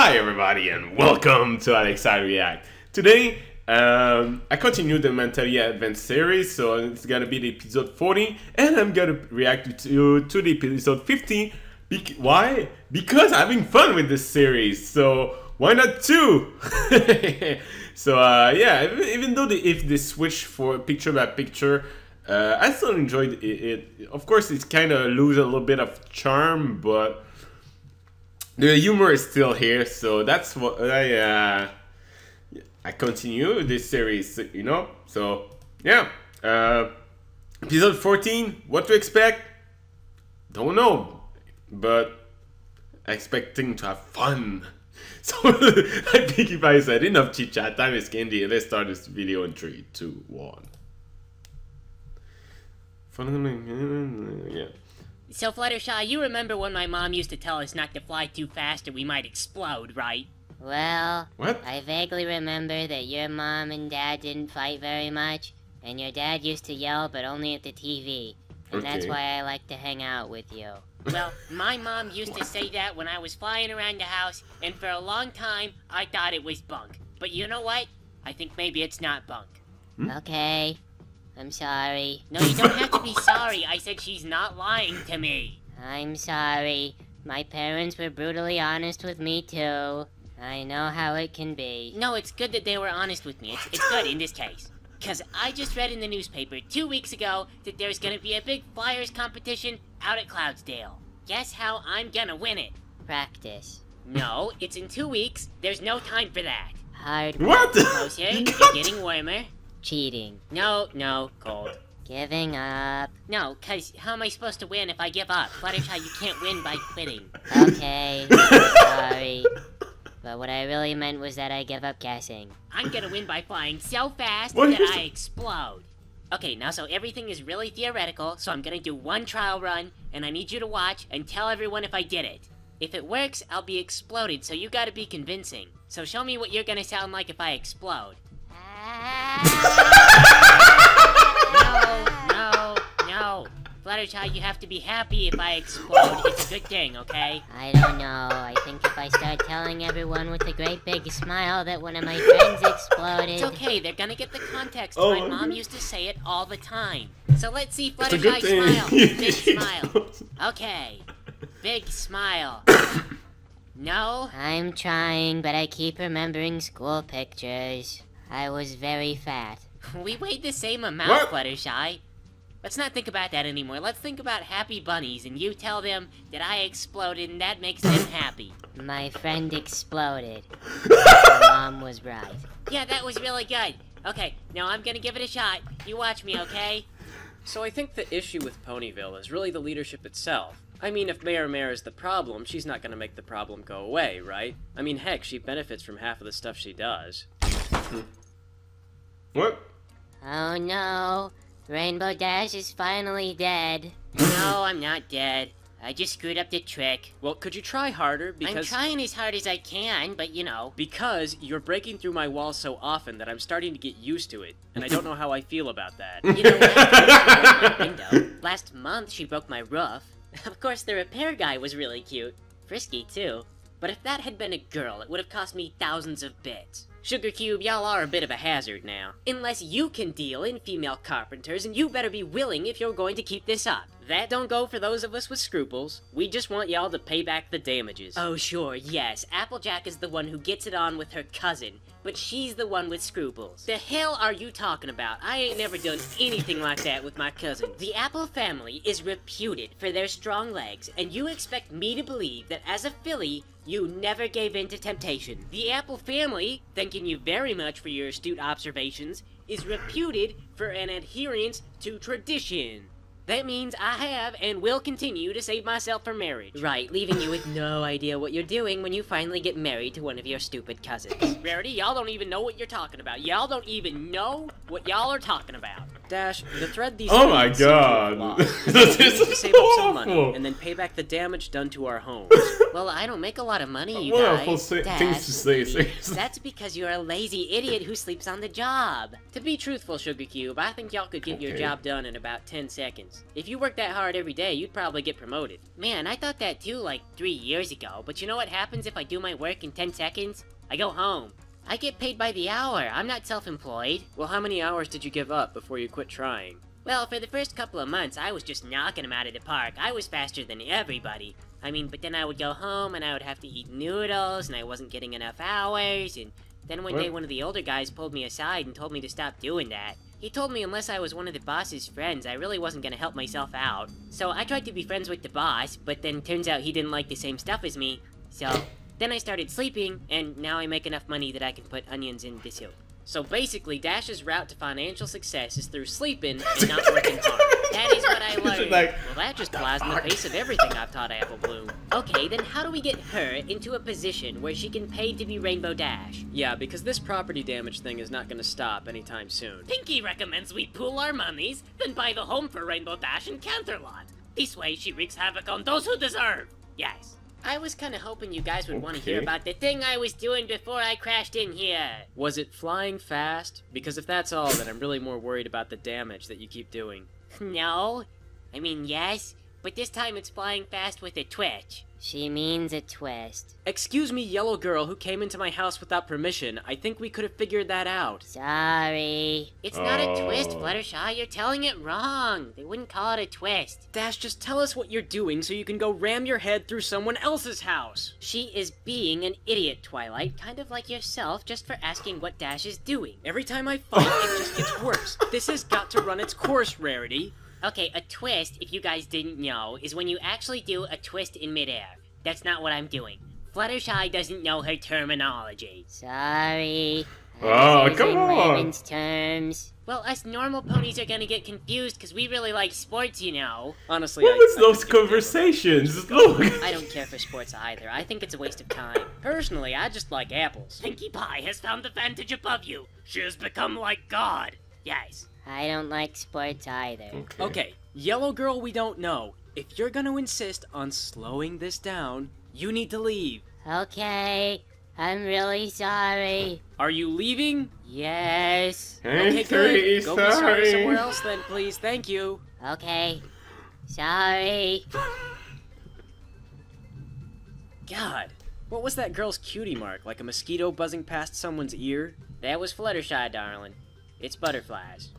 Hi everybody and welcome to Alexa React. Today, I continue the Mentally Advanced series, so it's gonna be the episode 40, and I'm gonna react to the episode 50. Why? Because I'm having fun with this series, so why not two? So yeah, even though if they switch for picture by picture, I still enjoyed it. Of course, it's kind of lose a little bit of charm, but the humor is still here, so that's what I continue this series, you know. So yeah, episode 14. What to expect? Don't know, but expecting to have fun. So I think if I said enough chit chat, time is candy. Let's start this video in 3, 2, 1. Yeah. So Fluttershy, you remember when my mom used to tell us not to fly too fast or we might explode, right? Well, What? I vaguely remember that your mom and dad didn't fight very much, and your dad used to yell but only at the TV, and that's Okay. why I like to hang out with you. Well, my mom used to say that when I was flying around the house, and for a long time, I thought it was bunk. But you know what? I think maybe it's not bunk. Okay, I'm sorry. No, you don't have to be sorry. I said she's not lying to me. I'm sorry. My parents were brutally honest with me too. I know how it can be. No, it's good that they were honest with me. It's good in this case. Because I just read in the newspaper 2 weeks ago that there's going to be a big Flyers competition out at Cloudsdale. Guess how I'm going to win it? Practice. No, it's in 2 weeks. There's no time for that. Hard What? Closer, You you're got- getting warmer. cheating. No, cold. Giving up. No, cause how am I supposed to win if I give up? Fluttershy, you can't win by quitting. Okay, sorry. But what I really meant was that I give up guessing. I'm gonna win by flying so fast What that is I it? explode. Okay, now so everything is really theoretical, so I'm gonna do one trial run, and I need you to watch and tell everyone if I did it. If it works, I'll be exploded, so you gotta be convincing. So show me what you're gonna sound like if I explode. No. Fluttershy, you have to be happy if I explode. It's a good thing, okay? I don't know. I think if I start telling everyone with a great big smile that one of my friends exploded... It's okay, they're gonna get the context. Oh. My mom used to say it all the time. So let's see It's a good Fluttershy thing. smile. Big smile. Okay. Big smile. No? I'm trying, but I keep remembering school pictures. I was very fat. We weighed the same amount, What? Fluttershy. Let's not think about that anymore. Let's think about happy bunnies, and you tell them that I exploded and that makes them happy. My friend exploded. My mom was right. Yeah, that was really good. Okay, now I'm gonna give it a shot. You watch me, okay? So I think the issue with Ponyville is really the leadership itself. I mean, if Mayor Mare is the problem, she's not gonna make the problem go away, right? I mean, heck, she benefits from half of the stuff she does. What? Oh no. Rainbow Dash is finally dead. No, I'm not dead. I just screwed up the trick. Well, could you try harder? I'm Because trying as hard as I can, but you know. Because you're breaking through my wall so often that I'm starting to get used to it, and I don't know how I feel about that. You know, last week she broke my window. Last month she broke my roof. Of course, the repair guy was really cute. Frisky, too. But if that had been a girl, it would have cost me thousands of bits. Sugar Cube, y'all are a bit of a hazard now. Unless you can deal in female carpenters, and you better be willing if you're going to keep this up. That don't go for those of us with scruples. We just want y'all to pay back the damages. Oh, sure, yes. Applejack is the one who gets it on with her cousin, but she's the one with scruples. The hell are you talking about? I ain't never done anything like that with my cousin. The Apple family is reputed for their strong legs, and you expect me to believe that as a filly, you never gave in to temptation. The Apple family, thanking you very much for your astute observations, is reputed for an adherence to tradition. That means I have and will continue to save myself from marriage. Right, leaving you with no idea what you're doing when you finally get married to one of your stupid cousins. Rarity, y'all don't even know what you're talking about. Y'all don't even know what y'all are talking about. Dash, the thread these Oh my things seem to have god. lost. This We need to is save up some money awful. and then pay back the damage done to our homes. Well, I don't make a lot of money, you What guys. awful things Dash, to say, Kitty, seriously. that's because you're a lazy idiot who sleeps on the job. To be truthful, Sugar Cube, I think y'all could get your Okay. job done in about 10 seconds. If you work that hard every day, you'd probably get promoted. Man, I thought that too like 3 years ago, but you know what happens if I do my work in 10 seconds? I go home. I get paid by the hour. I'm not self-employed. Well, how many hours did you give up before you quit trying? Well, for the first couple of months, I was just knocking them out of the park. I was faster than everybody. I mean, but then I would go home and I would have to eat noodles and I wasn't getting enough hours. And then one day, one of the older guys pulled me aside and told me to stop doing that. He told me unless I was one of the boss's friends, I really wasn't gonna help myself out. So I tried to be friends with the boss, but then turns out he didn't like the same stuff as me. So then I started sleeping, and now I make enough money that I can put onions in the soup. So basically, Dash's route to financial success is through sleeping and not working hard. That is what I learned. Like, Well, that just flies in the face of everything I've taught Apple Bloom. Okay, then how do we get her into a position where she can pay to be Rainbow Dash? Yeah, because this property damage thing is not gonna stop anytime soon. Pinky recommends we pool our monies, then buy the home for Rainbow Dash in Canterlot. This way she wreaks havoc on those who deserve. Yes. I was kinda hoping you guys would want to hear Okay. about the thing I was doing before I crashed in here. Was it flying fast? Because if that's all, then I'm really more worried about the damage that you keep doing. No. I mean, yes, but this time it's flying fast with a twitch. She means a twist. Excuse me, yellow girl who came into my house without permission. I think we could have figured that out. Sorry. It's not a twist, Oh. Fluttershy. You're telling it wrong. They wouldn't call it a twist. Dash, just tell us what you're doing so you can go ram your head through someone else's house. She is being an idiot, Twilight, kind of like yourself, just for asking what Dash is doing. Every time I fight, it just gets worse. This has got to run its course, Rarity. Okay, a twist, if you guys didn't know, is when you actually do a twist in midair. That's not what I'm doing. Fluttershy doesn't know her terminology. Sorry. Oh, I was come using on. layman's terms. Well, us normal ponies are gonna get confused because we really like sports, you know. Honestly, What was I those could give a conversations? Look. I don't care for sports either. I think it's a waste of time. Personally, I just like apples. Pinkie Pie has found the vantage above you. She has become like God. Yes. I don't like sports either. Okay, yellow girl we don't know. If you're gonna insist on slowing this down, you need to leave. Okay. I'm really sorry. Are you leaving? Yes. Okay, good. Go be sorry somewhere else then, please. Thank you. Okay. Sorry. God, what was that girl's cutie mark? Like a mosquito buzzing past someone's ear? That was Fluttershy, darling. It's butterflies.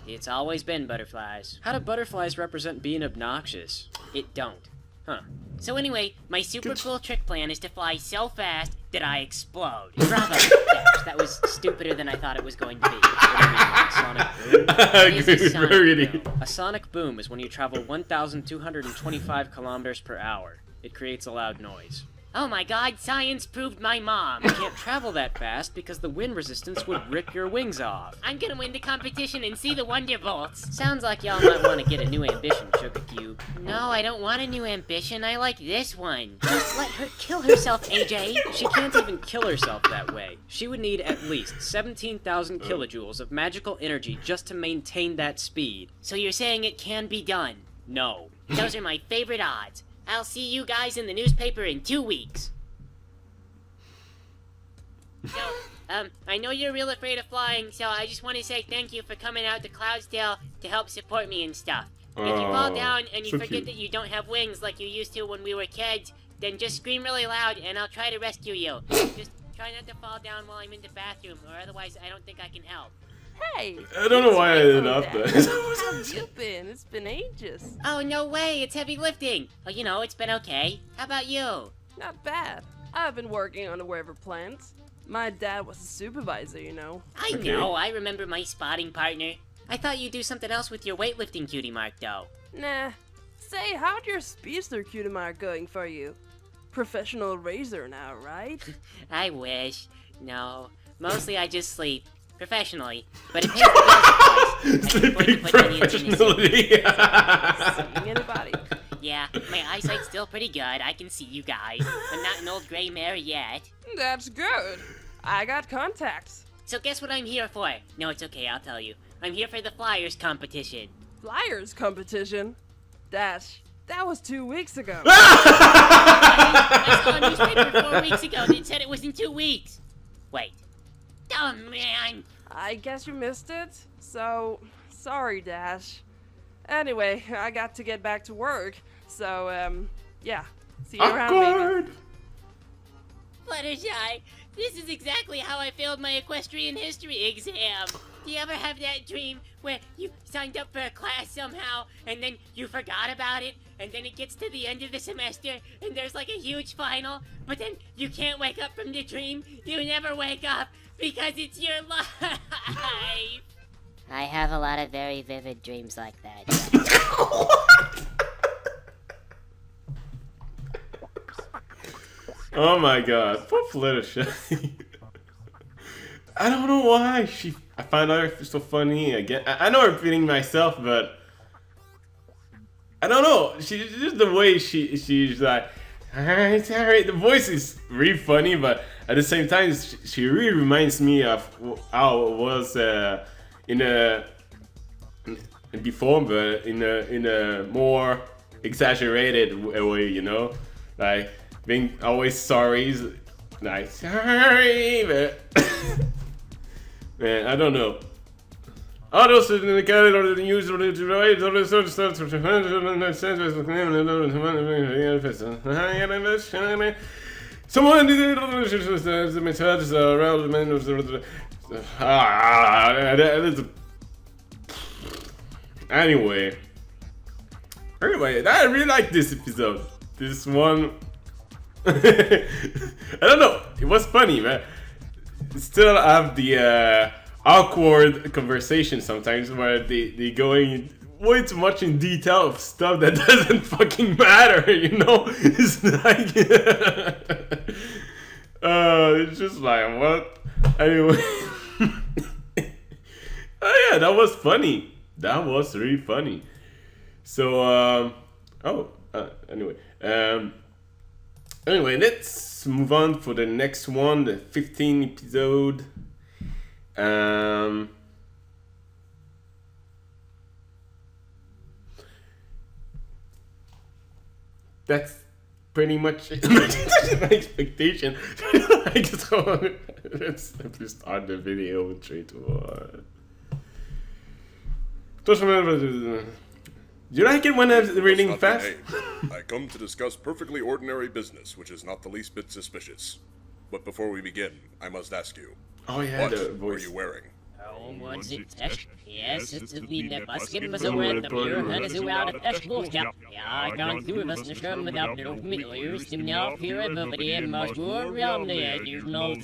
It's always been butterflies. How do butterflies represent being obnoxious? It don't. Huh. So anyway, my super cool trick plan is to fly so fast that I explode. Bravo, Dash. That was stupider than I thought it was going to be. What do you mean, a sonic boom? It is a sonic Very boom. A sonic boom is when you travel 1,225 kilometers per hour. It creates a loud noise. Oh my god, science proved my mom. You can't travel that fast because the wind resistance would rip your wings off. I'm gonna win the competition and see the Wonderbolts. Sounds like y'all might want to get a new ambition, Sugar Cube. No, I don't want a new ambition. I like this one. Just let her kill herself, AJ. She can't even kill herself that way. She would need at least 17,000 kilojoules of magical energy just to maintain that speed. So you're saying it can be done? No. Those are my favorite odds. I'll see you guys in the newspaper in 2 weeks. So, I know you're real afraid of flying, so I just want to say thank you for coming out to Cloudsdale to help support me and stuff. If you fall Oh, down and you so forget cute. that you don't have wings like you used to when we were kids, then just scream really loud and I'll try to rescue you. Just try not to fall down while I'm in the bathroom, or otherwise I don't think I can help. Hey! I don't know why I didn't Rainbow up Dash. that. How have you been? It's been ages. Oh, no way, it's heavy lifting. Well, you know, it's been okay. How about you? Not bad. I've been working on the weather plans. My dad was a supervisor, you know. I Okay. know, I remember my spotting partner. I thought you'd do something else with your weightlifting cutie mark, though. Nah. Say, how'd your speedster cutie mark going for you? Professional racer now, right? I wish. No. Mostly I just sleep. Professionally. But it pays the bills, of course. I can afford to Sleeping put onions in the soup. professionally. Seeing anybody? Yeah, my eyesight's still pretty good. I can see you guys. I'm not an old gray mare yet. That's good. I got contacts. So guess what I'm here for? No, it's okay, I'll tell you. I'm here for the Flyers competition. Flyers competition? Dash, that was 2 weeks ago. I saw a newspaper 4 weeks ago that said it was in 2 weeks. Wait. Oh, man. I guess you missed it? So, sorry, Dash. Anyway, I got to get back to work, so, yeah. See you around, maybe. Awkward! Fluttershy, this is exactly how I failed my equestrian history exam. Do you ever have that dream where you signed up for a class somehow, and then you forgot about it, and then it gets to the end of the semester, and there's like a huge final, but then you can't wake up from the dream? You never wake up because it's your life. I have a lot of very vivid dreams like that. Oh my god, poor Fluttershy. I don't know why I find her so funny. Again, I know I'm feeling myself, but I don't know. She's just the way she's like. Alright, the voice is really funny, but at the same time, she really reminds me of how it was before, but in a more exaggerated way, you know, like being always sorry, like sorry, but man, I don't know. All those in the category or the news or the right or the sort of stuff. Someone did the methods around Anyway, I really like this episode. This one, I don't know. It was funny, man. Still have the awkward conversation sometimes where they go in way too much in detail of stuff that doesn't fucking matter, you know? It's like it's just like what? Anyway. Oh yeah, that was funny. That was really funny. So anyway, let's move on for the next one, the 15th episode. That's pretty much my expectation. Let's simply start the video with 3, 2, 1. Do you like it when I'm reading fast? I come to discuss perfectly ordinary business, which is not the least bit suspicious. But before we begin, I must ask you, oh yeah, what the are voice. you wearing? Was it test? Yes, it's the basket was over at the mirror, and it's out of test bullshit. Yeah, I can't do this to show without the millions to now here, but it must go around there. You know,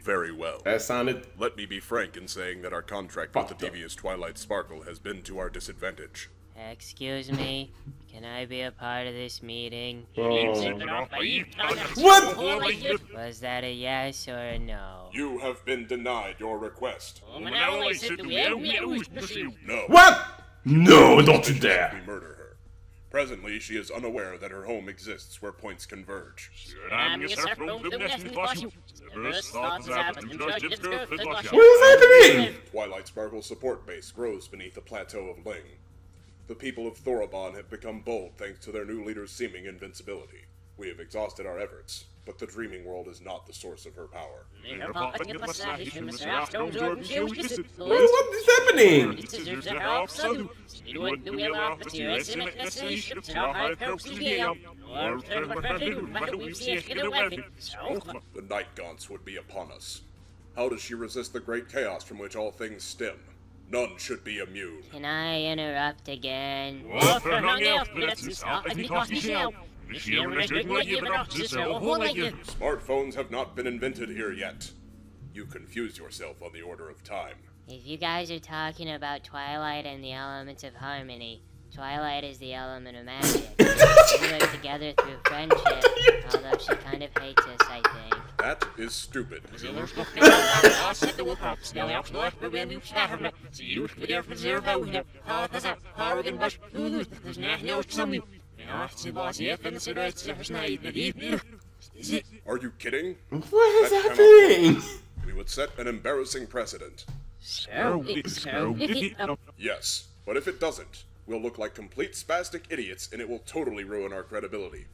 Very well. That sounded. Let me be frank in saying that our contract with the devious Twilight Sparkle has been to our disadvantage. Excuse me, can I be a part of this meeting? What? Was that a yes or a no? You have been denied your request. No. What? No, don't you dare. We murder her. Presently, she is unaware that her home exists where points converge. What is happening? Twilight Sparkle's support base grows beneath the plateau of Ling. The people of Thorobon have become bold thanks to their new leader's seeming invincibility. We have exhausted our efforts, but the dreaming world is not the source of her power. What is happening? The Night Gaunts would be upon us. How does she resist the great chaos from which all things stem? None should be immune. Can I interrupt again? Smartphones have not been invented here yet. You confuse yourself on the order of time. If you guys are talking about Twilight and the elements of harmony, Twilight is the element of magic. We work together through friendship, although she kind of hates us, I think. That is stupid. Are you kidding? What is happening? We you would set an embarrassing precedent. Yes, but if it doesn't, we'll look like complete spastic idiots and it will totally ruin our credibility.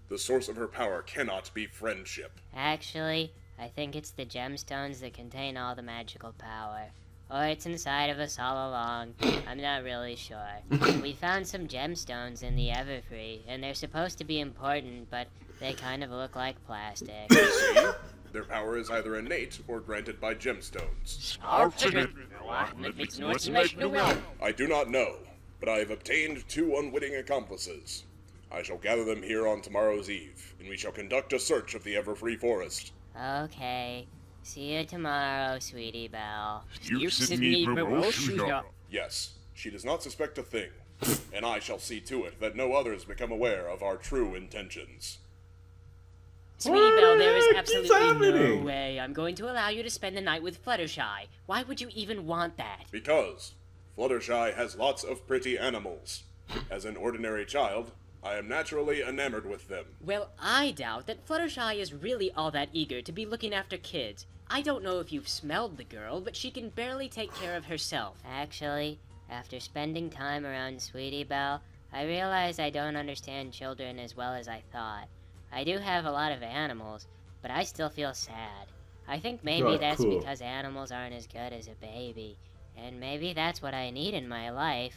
The source of her power cannot be friendship. Actually, I think it's the gemstones that contain all the magical power. Or it's inside of us all along. I'm not really sure. We found some gemstones in the Everfree, and they're supposed to be important, but they kind of look like plastic. See? Their power is either innate or granted by gemstones. I do not know, but I have obtained 2 unwitting accomplices. I shall gather them here on tomorrow's eve, and we shall conduct a search of the Everfree forest. Okay. See you tomorrow, Sweetie Belle. Yes, she does not suspect a thing, and I shall see to it that no others become aware of our true intentions. Sweetie Belle, there is What absolutely is happening? no way I'm going to allow you to spend the night with Fluttershy. Why would you even want that? Because Fluttershy has lots of pretty animals. As an ordinary child, I am naturally enamored with them. Well, I doubt that Fluttershy is really all that eager to be looking after kids. I don't know if you've smelled the girl, but she can barely take care of herself. Actually, after spending time around Sweetie Belle, I realize I don't understand children as well as I thought. I do have a lot of animals, but I still feel sad. I think maybe Oh, that's cool. because animals aren't as good as a baby. And maybe that's what I need in my life.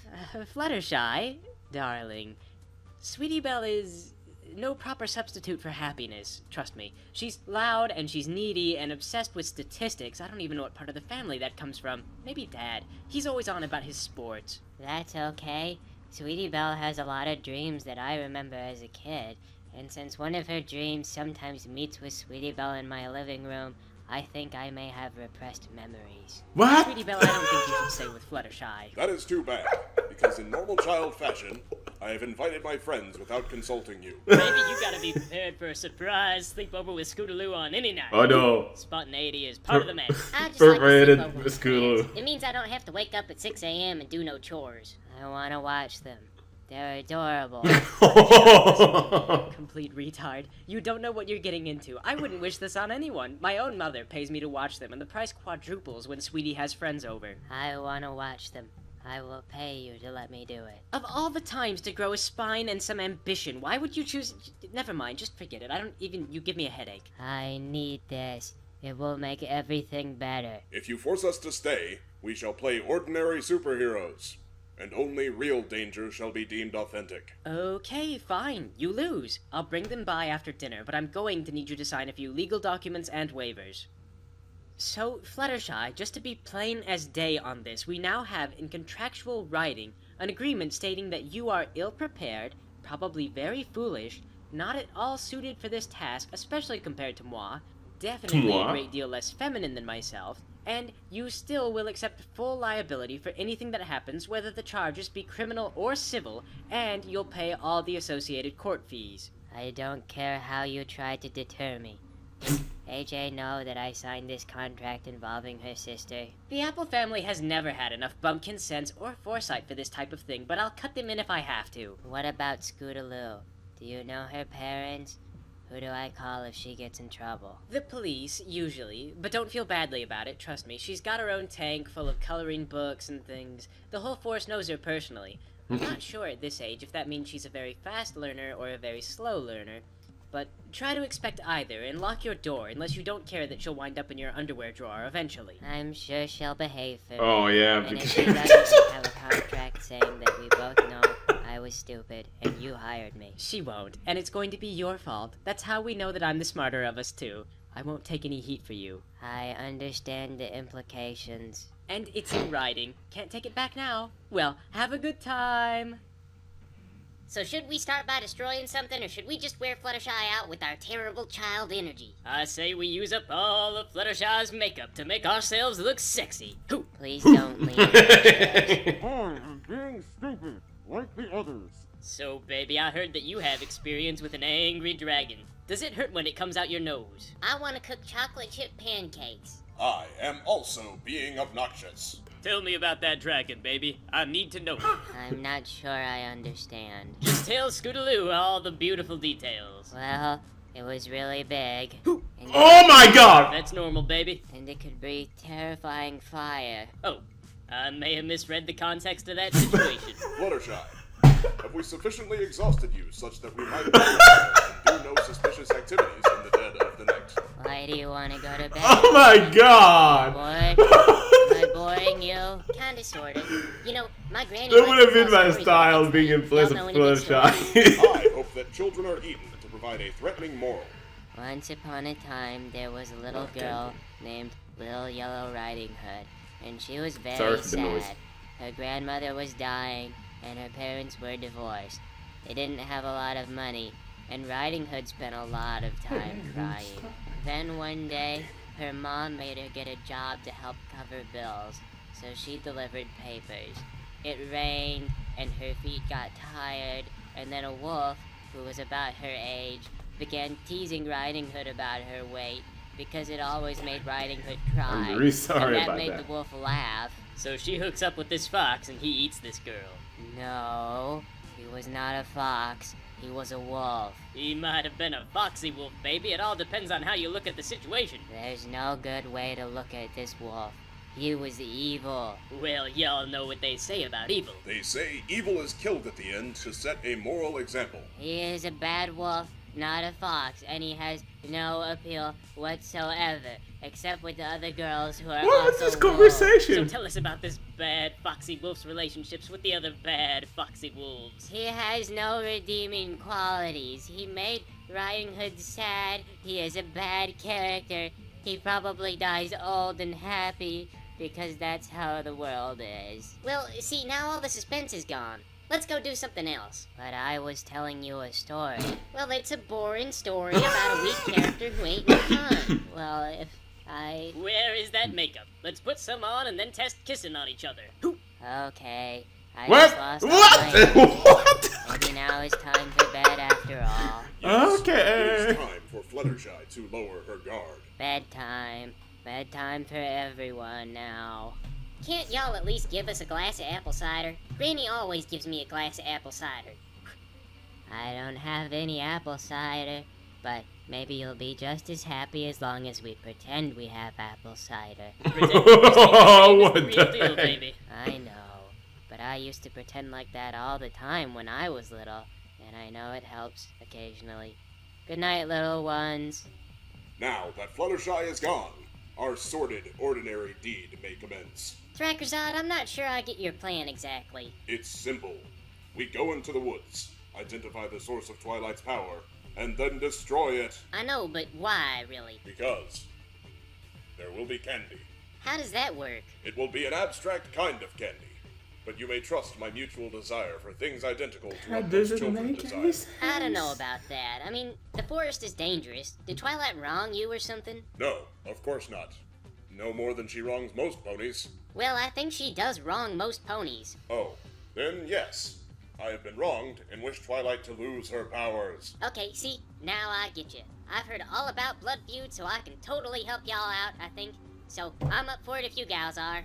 Fluttershy, darling, Sweetie Belle is no proper substitute for happiness, trust me. She's loud and she's needy and obsessed with statistics. I don't even know what part of the family that comes from. Maybe Dad. He's always on about his sports. That's okay. Sweetie Belle has a lot of dreams that I remember as a kid. And since one of her dreams sometimes meets with Sweetie Belle in my living room, I think I may have repressed memories. What? Sweetie Belle, I don't think you should stay with Fluttershy. That is too bad, because in normal child fashion, I have invited my friends without consulting you. Maybe you gotta be prepared for a surprise sleepover with Scootaloo on any night. Oh no. Spontaneity is part of the match. I just Perforated like to sleep over with Scootaloo. friends. It means I don't have to wake up at 6 a.m. and do no chores. I want to watch them. They're adorable. Complete retard. You don't know what you're getting into. I wouldn't wish this on anyone. My own mother pays me to watch them, and the price quadruples when Sweetie has friends over. I want to watch them. I will pay you to let me do it. Of all the times to grow a spine and some ambition, why would you choose... Never mind, just forget it. I don't even... You give me a headache. I need this. It will make everything better. If you force us to stay, we shall play ordinary superheroes, and only real danger shall be deemed authentic. Okay, fine. You lose. I'll bring them by after dinner, but I'm going to need you to sign a few legal documents and waivers. So, Fluttershy, just to be plain as day on this, we now have in contractual writing an agreement stating that you are ill-prepared, probably very foolish, not at all suited for this task, especially compared to moi, definitely Moi? a great deal less feminine than myself, and you still will accept full liability for anything that happens, whether the charges be criminal or civil, and you'll pay all the associated court fees. I don't care how you try to deter me. AJ know that I signed this contract involving her sister. The Apple family has never had enough bumpkin sense or foresight for this type of thing, but I'll cut them in if I have to. What about Scootaloo? Do you know her parents? Who do I call if she gets in trouble? The police, usually, but don't feel badly about it, trust me. She's got her own tank full of coloring books and things. The whole force knows her personally. I'm not sure at this age if that means she's a very fast learner or a very slow learner. But try to expect either, and lock your door unless you don't care that she'll wind up in your underwear drawer eventually. I'm sure she'll behave for me. Oh yeah, And if because she doesn't have a contract saying that we both know I was stupid and you hired me. She won't, and it's going to be your fault. That's how we know that I'm the smarter of us two. I won't take any heat for you. I understand the implications. And it's in writing. Can't take it back now. Well, have a good time. So should we start by destroying something, or should we just wear Fluttershy out with our terrible child energy? I say we use up all of Fluttershy's makeup to make ourselves look sexy. Hoo! Please don't leave. I am being stupid, like the others. So, baby, I heard that you have experience with an angry dragon. Does it hurt when it comes out your nose? I want to cook chocolate chip pancakes. I am also being obnoxious. Tell me about that dragon, baby. I need to know. I'm not sure I understand. Just tell Scootaloo all the beautiful details. Well, It was really big. And Oh my god! That's normal, baby. and it could breathe terrifying fire. Oh, I may have misread the context of that situation. Fluttershy, have we sufficiently exhausted you such that we might go and do no suspicious activities in the dead of the night? Why do you want to go to bed? Oh my god! Bored? Am I boring you? Kinda, sorta. You know, my granny. That would likes have to been tell my stories style, about being in Y'all place of know any good Fluttershy. I hope that children are eaten to provide a threatening moral. Once upon a time, there was a little girl named Little Yellow Riding Hood, and she was Sorry very for the noise. sad. Her grandmother was dying, and her parents were divorced. They didn't have a lot of money, and Riding Hood spent a lot of time crying. Then one day, her mom made her get a job to help cover bills, so she delivered papers. It rained, and her feet got tired, and then a wolf, who was about her age, began teasing Riding Hood about her weight because it always made Riding Hood cry. I'm really sorry and that about made that. the wolf laugh. So she hooks up with this fox and he eats this girl. No, he was not a fox. He was a wolf. He might have been a foxy wolf, baby. It all depends on how you look at the situation. There's no good way to look at this wolf. He was evil. Well, y'all know what they say about evil. They say evil is killed at the end to set a moral example. He is a bad wolf, not a fox, and he has no appeal whatsoever, except with the other girls who are What is also this wolves. conversation? So tell us about this bad foxy wolf's relationships with the other bad foxy wolves. He has no redeeming qualities. He made Riding Hood sad. He is a bad character. He probably dies old and happy because that's how the world is. Well, see, now all the suspense is gone. Let's go do something else. But I was telling you a story. Well, it's a boring story about a weak character who ain't no fun. Well, if I... Where is that makeup? Let's put some on and then test kissing on each other. Okay. I What? just lost all What? my energy. What? Maybe now it's time for bed after all. Yes, Okay. It is time for Fluttershy to lower her guard. Bedtime. Bedtime for everyone now. Can't y'all at least give us a glass of apple cider? Granny always gives me a glass of apple cider. I don't have any apple cider, but maybe you'll be just as happy as long as we pretend we have apple cider. What the real the deal, heck? baby. I know, but I used to pretend like that all the time when I was little, and I know it helps occasionally. Good night, little ones. Now that Fluttershy is gone, our sordid, ordinary deed may commence. Thrakkerzad, I'm not sure I get your plan exactly. It's simple. We go into the woods, identify the source of Twilight's power, and then destroy it. I know, but why, really? Because there will be candy. How does that work? It will be an abstract kind of candy. But you may trust my mutual desire for things identical to what Does most it children make desire. any sense? I don't know about that. I mean, the forest is dangerous. Did Twilight wrong you or something? No, of course not. No more than she wrongs most ponies. Well, I think she does wrong most ponies. Oh, then yes. I have been wronged and wish Twilight to lose her powers. Okay, see, now I get you. I've heard all about blood feuds, so I can totally help y'all out, I think. So, I'm up for it if you gals are.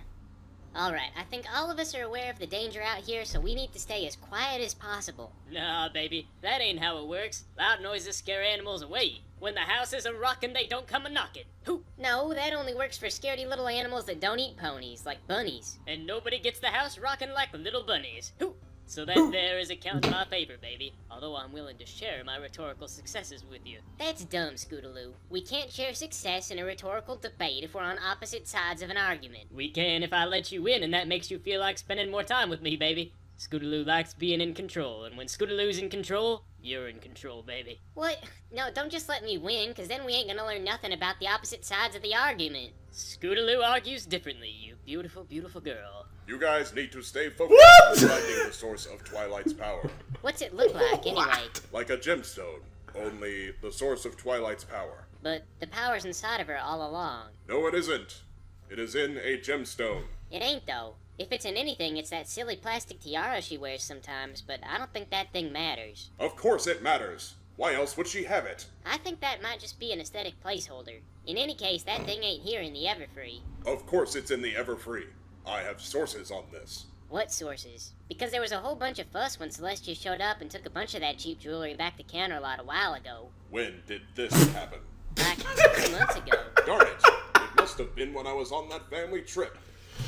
Alright, I think all of us are aware of the danger out here, so we need to stay as quiet as possible. Nah, baby, that ain't how it works. Loud noises scare animals away. When the house is a-rockin', they don't come a-knockin'. Hoop! No, that only works for scaredy little animals that don't eat ponies, like bunnies. And nobody gets the house rockin' like little bunnies. Hoop! So that there is a count in my favor, baby. Although I'm willing to share my rhetorical successes with you. That's dumb, Scootaloo. We can't share success in a rhetorical debate if we're on opposite sides of an argument. We can if I let you win, and that makes you feel like spending more time with me, baby. Scootaloo likes being in control, and when Scootaloo's in control, you're in control, baby. What? No, don't just let me win, because then we ain't gonna learn nothing about the opposite sides of the argument. Scootaloo argues differently, you beautiful, beautiful girl. You guys need to stay focused on finding the source of Twilight's power. What's it look like, anyway? Like a gemstone, only the source of Twilight's power. But the power's inside of her all along. No, it isn't. It is in a gemstone. It ain't, though. If it's in anything, it's that silly plastic tiara she wears sometimes, but I don't think that thing matters. Of course it matters. Why else would she have it? I think that might just be an aesthetic placeholder. In any case, that thing ain't here in the Everfree. Of course it's in the Everfree. I have sources on this. What sources? Because there was a whole bunch of fuss when Celestia showed up and took a bunch of that cheap jewelry back to Counterlot a while ago. When did this happen? Like 2 months ago. Darn it! It must have been when I was on that family trip.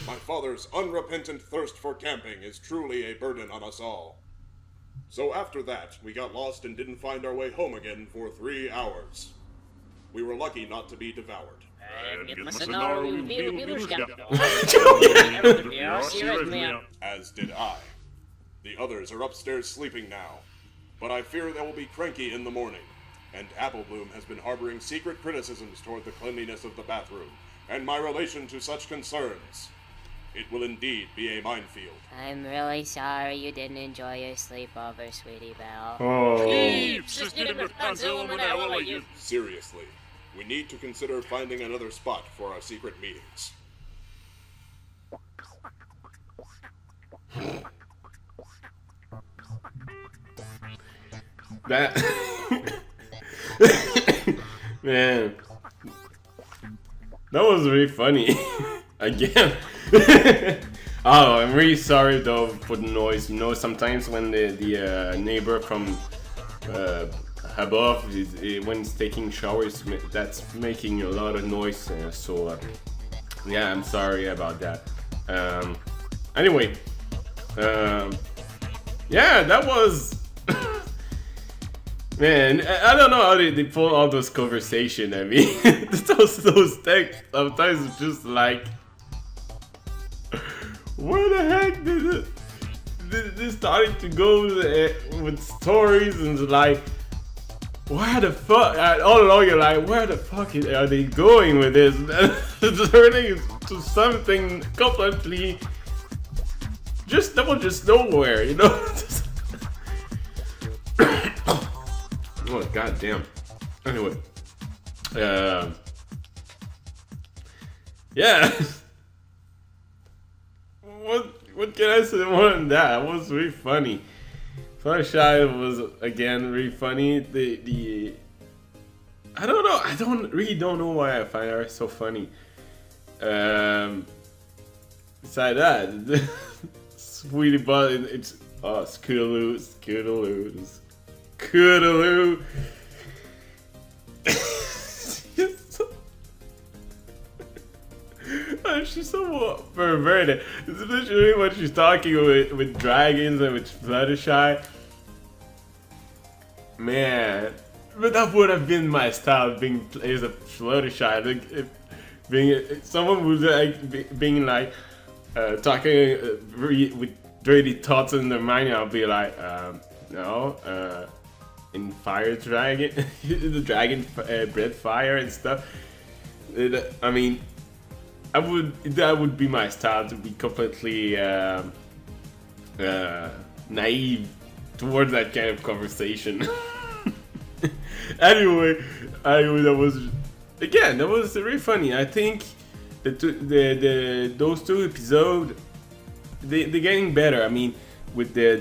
My father's unrepentant thirst for camping is truly a burden on us all. So after that, we got lost and didn't find our way home again for 3 hours. We were lucky not to be devoured. As did I. The others are upstairs sleeping now, but I fear they will be cranky in the morning, and Applebloom has been harboring secret criticisms toward the cleanliness of the bathroom, and my relation to such concerns. It will indeed be a minefield. I'm really sorry you didn't enjoy your sleepover, Sweetie Belle. Seriously, we need to consider finding another spot for our secret meetings. That man, that was really funny. Again. Oh, I'm really sorry though for the noise. You know, sometimes when the neighbor from above when he's taking showers, that's making a lot of noise. Yeah, I'm sorry about that. Anyway, yeah, that was. Man, I don't know how they pull all those conversation. I mean, those texts sometimes it's just like, where the heck did they started to go with stories and it's like, where the fuck? All along you're like, where the fuck are they going with this? It's turning to something completely just nowhere, you know. Oh, goddamn. Anyway. Yeah. What can I say more than that? It was really funny. Fluttershy was, again, really funny. I don't know. I don't know why I find her so funny. Besides that, Sweetie Belle, it's... Oh, Scootaloo. She's so perverted, especially when she's talking with dragons and with Fluttershy. Man, but that would have been my style, being as a Fluttershy. Like, someone who's like being like talking with dirty thoughts in their mind. I'll be like, no, in Fire Dragon, the dragon breathed fire and stuff. I mean, that would be my style, to be completely naive towards that kind of conversation. Anyway, that was really funny. I think those 2 episodes, they're getting better. I mean, with the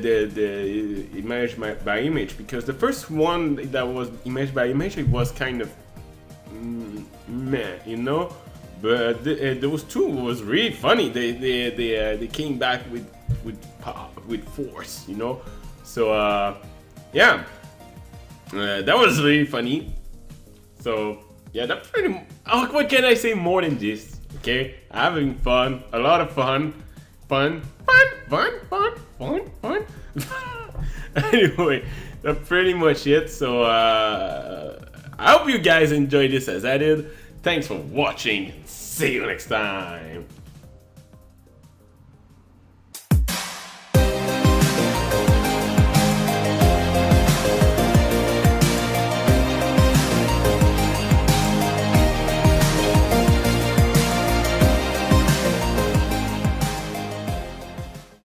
image by image, because the first one that was image by image, it was kind of meh, you know. But those 2 was really funny. They came back with force, you know. So yeah, that was really funny. So yeah, that pretty. Oh, what can I say more than this? Okay, having fun, a lot of fun. Anyway, that's pretty much it. So I hope you guys enjoyed this as I did. Thanks for watching. See you next time.